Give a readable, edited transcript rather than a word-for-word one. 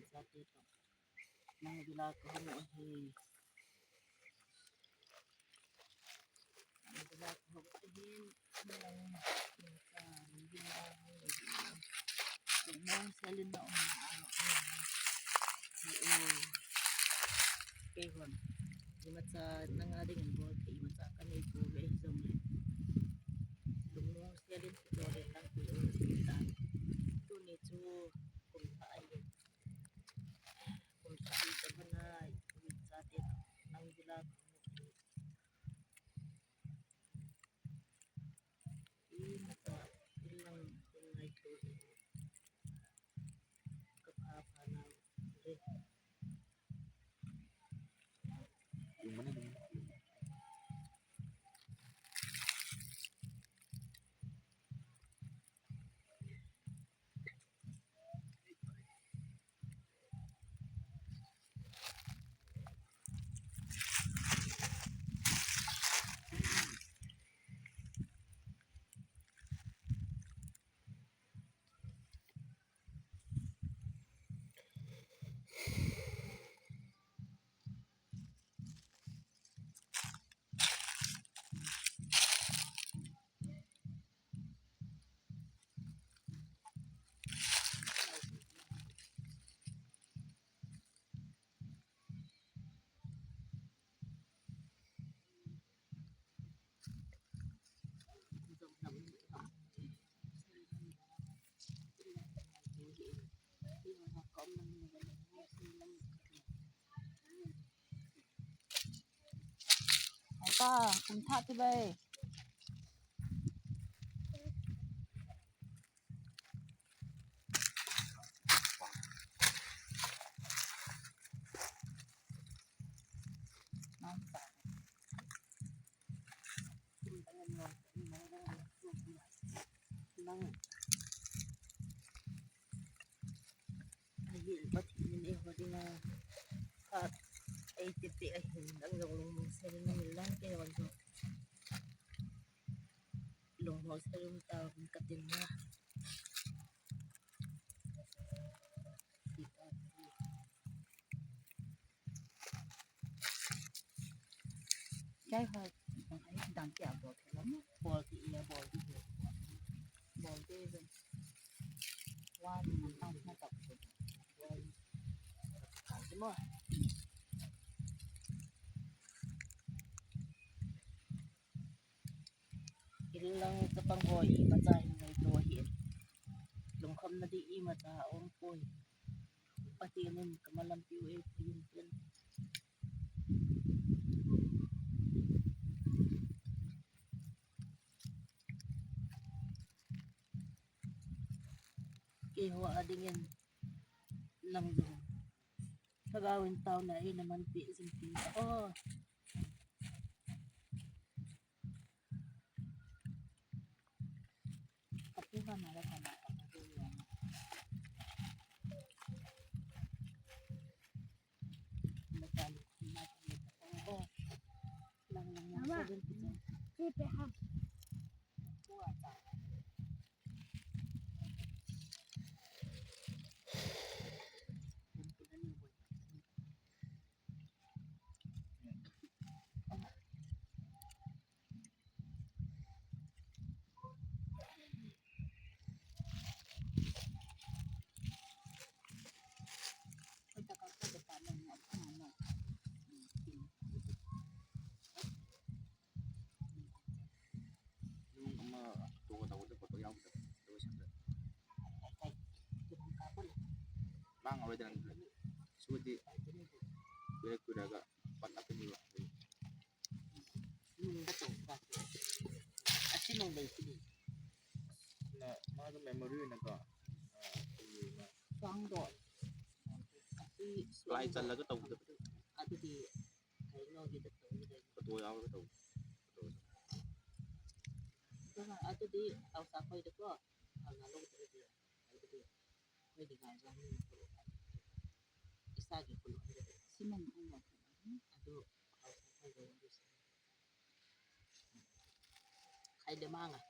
sa dito. Mga ginagawa mo ay ang ginagawa mo ay ang salin na kaywan imat sa nangaling ang buhat imat sa kanay po guys lumong salin po dole lang po tunit so kung saan sa banay sa atin ang ginagawa mo mata ilang tunay ko kapapa na Yung mana dun? apa kunta tu bay nampak ay ba't hindi ko din na at ay tipi ay ang lulong sa rin ng ilang kaya wag lungho sa rin tawag ng katil na kaya hot ay dante abot alam mo ball iya ball din one ang natapos ball kasi mo ilang sa panghoy matahin na ituhin lungkam na di mataong po pati nun kamalampiw eh yun kihuwa ading yan lang doon kagawin tao na eh naman simpi oh kapihan na lang na Siapa ha? Bang awal jalan dulu. Sudah gue udah agak panas ini lah. Betul. Asin nung bay sini. Na mga memory na ka. Sang do. Lain talaga tau. Ato di ay no dito to. Patuloy ako tau. Ato di aw sa koy dito. Ang nalong dito. Ato di. Pwede nga lang. Isa gi pulo. Sinan ang ato aw sa koy dito. Ay demanga.